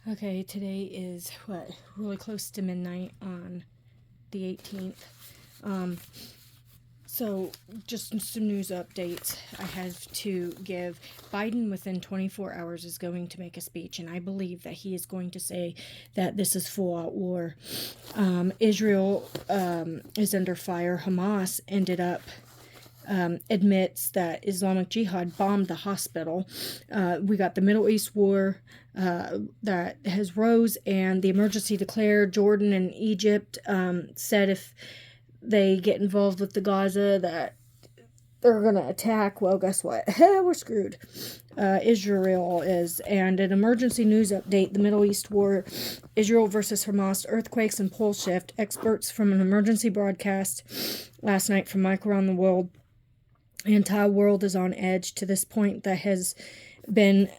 Okay, today is really close to midnight on the 18th. So, just some news updates I have to give. Biden, within 24 hours, is going to make a speech, and I believe that he is going to say that this is full out war. Israel is under fire. Hamas ended up admits that Islamic Jihad bombed the hospital. We got the Middle East war that has rose, and the emergency declared. Jordan and Egypt said if they get involved with the Gaza that they're going to attack. Well, guess what? We're screwed. Israel is. And an emergency news update, the Middle East war, Israel versus Hamas, earthquakes and pole shift. Experts from an emergency broadcast last night from Mike Around the World. The entire world is on edge to this point that has been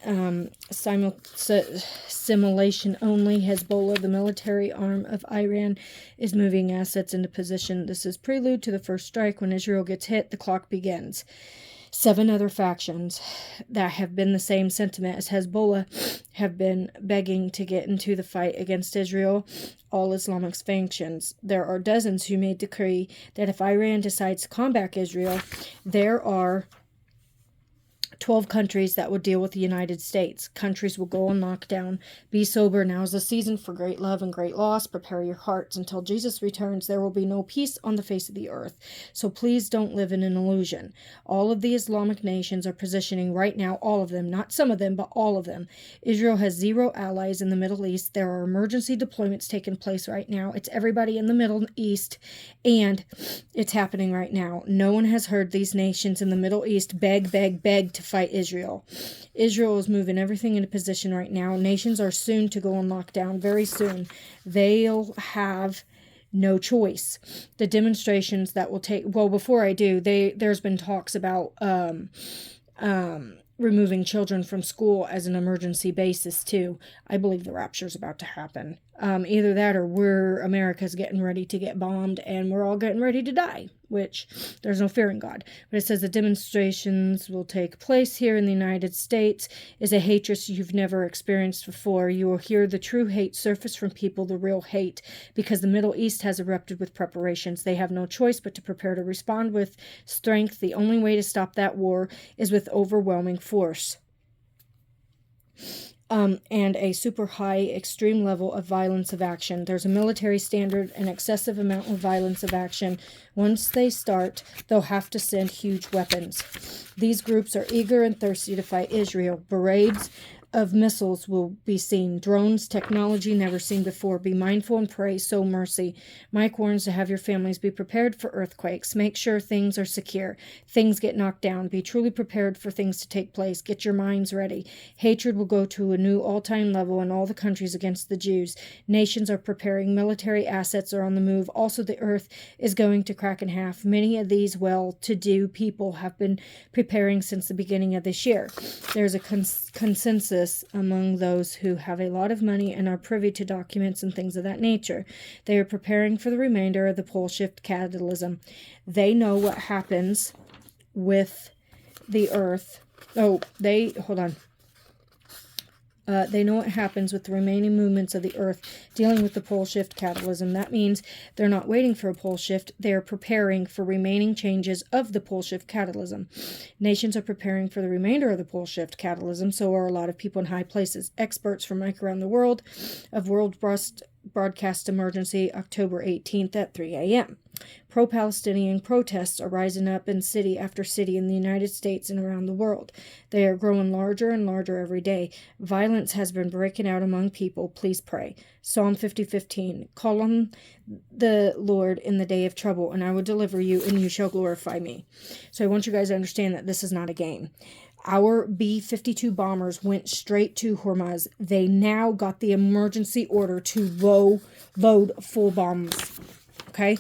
simulation only. Hezbollah, the military arm of Iran, is moving assets into position. This is prelude to the first strike. When Israel gets hit, the clock begins. 7 other factions that have been the same sentiment as Hezbollah have been begging to get into the fight against Israel, all Islamic factions. There are dozens who made decree that if Iran decides to combat Israel, there are 12 countries that would deal with the United States. Countries will go on lockdown. Be sober. Now is the season for great love and great loss. Prepare your hearts. Until Jesus returns, there will be no peace on the face of the earth. So please don't live in an illusion. All of the Islamic nations are positioning right now, all of them, not some of them, but all of them. Israel has 0 allies in the Middle East. There are emergency deployments taking place right now. It's everybody in the Middle East, and it's happening right now. No one has heard these nations in the Middle East beg to fight Israel. Israel is moving everything into position right now. Nations are soon to go on lockdown, very soon. They'll have no choice. The demonstrations that will take, well, before I do, there's been talks about removing children from school as an emergency basis too. I believe the rapture's about to happen. Either that or America's getting ready to get bombed and we're all getting ready to die, which there's no fear in God. But it says the demonstrations will take place here in the United States is a hatred you've never experienced before. You will hear the true hate surface from people, the real hate, because the Middle East has erupted with preparations. They have no choice but to prepare to respond with strength. The only way to stop that war is with overwhelming force. And a super high extreme level of violence of action. There's a military standard, an excessive amount of violence of action. Once they start, they'll have to send huge weapons. These groups are eager and thirsty to fight Israel. Parades of missiles will be seen. Drones, technology never seen before. Be mindful and pray, sow mercy. Mike warns to have your families be prepared for earthquakes. Make sure things are secure. Things get knocked down. Be truly prepared for things to take place. Get your minds ready. Hatred will go to a new all-time level in all the countries against the Jews. Nations are preparing. Military assets are on the move. Also, the earth is going to crack in half. Many of these well-to-do people have been preparing since the beginning of this year. There's a consensus among those who have a lot of money and are privy to documents and things of that nature. They are preparing for the remainder of the pole shift catalysm. They know what happens with the earth. They know what happens with the remaining movements of the earth dealing with the pole shift catalysm. That means they're not waiting for a pole shift. They are preparing for remaining changes of the pole shift catalysm. Nations are preparing for the remainder of the pole shift catalysm. So are a lot of people in high places. Experts from Mike Around the World of World Broadcast Emergency, October 18th at 3 a.m. Pro-Palestinian protests are rising up in city after city in the United States and around the world. They are growing larger and larger every day. Violence has been breaking out among people. Please pray. Psalm 50:15. Call on the Lord in the day of trouble, and I will deliver you, and you shall glorify me. So I want you guys to understand that this is not a game. Our B-52 bombers went straight to Hormuz. They now got the emergency order to load full bombs. Okay?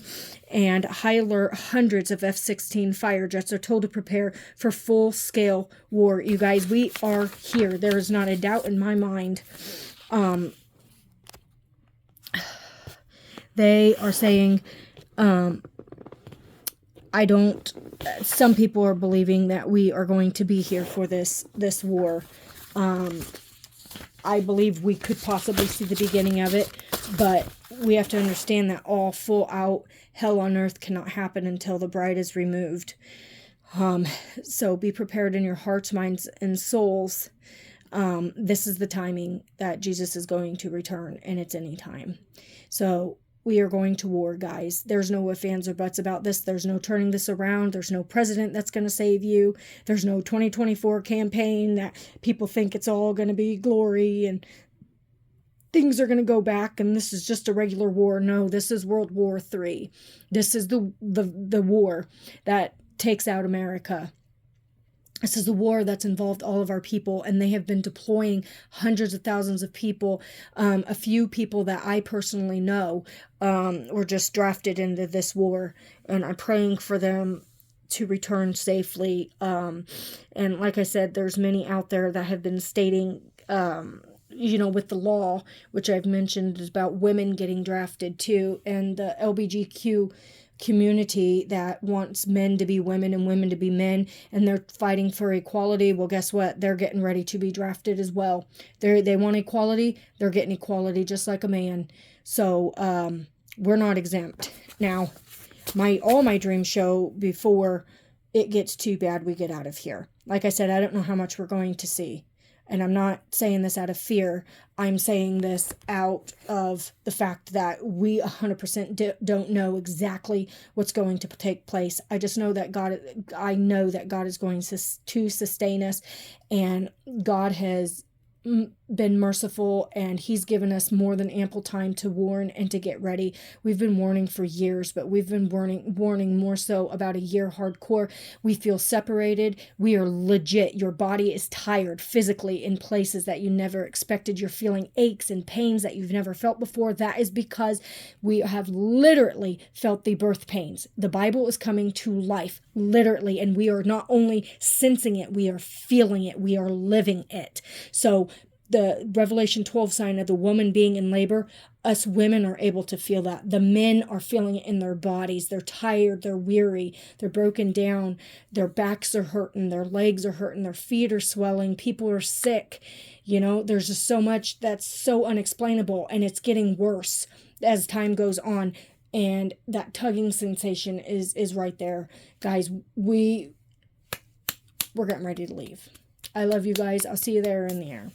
And high alert, hundreds of F-16 fighter jets are told to prepare for full-scale war. You guys, we are here. There is not a doubt in my mind. They are saying, some people are believing that we are going to be here for this war. I believe we could possibly see the beginning of it, but we have to understand that all full out hell on earth cannot happen until the bride is removed. So be prepared in your hearts, minds, and souls. This is the timing that Jesus is going to return, and it's any time. So we are going to war, guys. There's no ifs, ands, or buts about this. There's no turning this around. There's no president that's going to save you. There's no 2024 campaign that people think it's all going to be glory and things are going to go back and this is just a regular war. No, this is World War III. This is the war that takes out America. This is a war that's involved all of our people, and they have been deploying hundreds of thousands of people. A few people that I personally know were just drafted into this war, and I'm praying for them to return safely. And like I said, there's many out there that have been stating, with the law, which I've mentioned, is about women getting drafted too, and the LGBTQ community that wants men to be women and women to be men, and they're fighting for equality. Well, guess what? They're getting ready to be drafted as well. They want equality. They're getting equality just like a man. So we're not exempt. Now, all my dreams show before it gets too bad, we get out of here. Like I said, I don't know how much we're going to see. And I'm not saying this out of fear. I'm saying this out of the fact that we 100% don't know exactly what's going to take place. I just know that God is going to sustain us, and God has been merciful, and he's given us more than ample time to warn and to get ready. We've been warning for years, but we've been warning more so about a year hardcore. We feel separated. We are legit. Your body is tired physically in places that you never expected. You're feeling aches and pains that you've never felt before. That is because we have literally felt the birth pains. The Bible is coming to life, literally, and we are not only sensing it, we are feeling it. We are living it. So the Revelation 12 sign of the woman being in labor, us women are able to feel that. The men are feeling it in their bodies. They're tired, they're weary, they're broken down, their backs are hurting, their legs are hurting, their feet are swelling, people are sick. There's just so much that's so unexplainable, and it's getting worse as time goes on. And that tugging sensation is right there. Guys, we're getting ready to leave. I love you guys. I'll see you there in the air.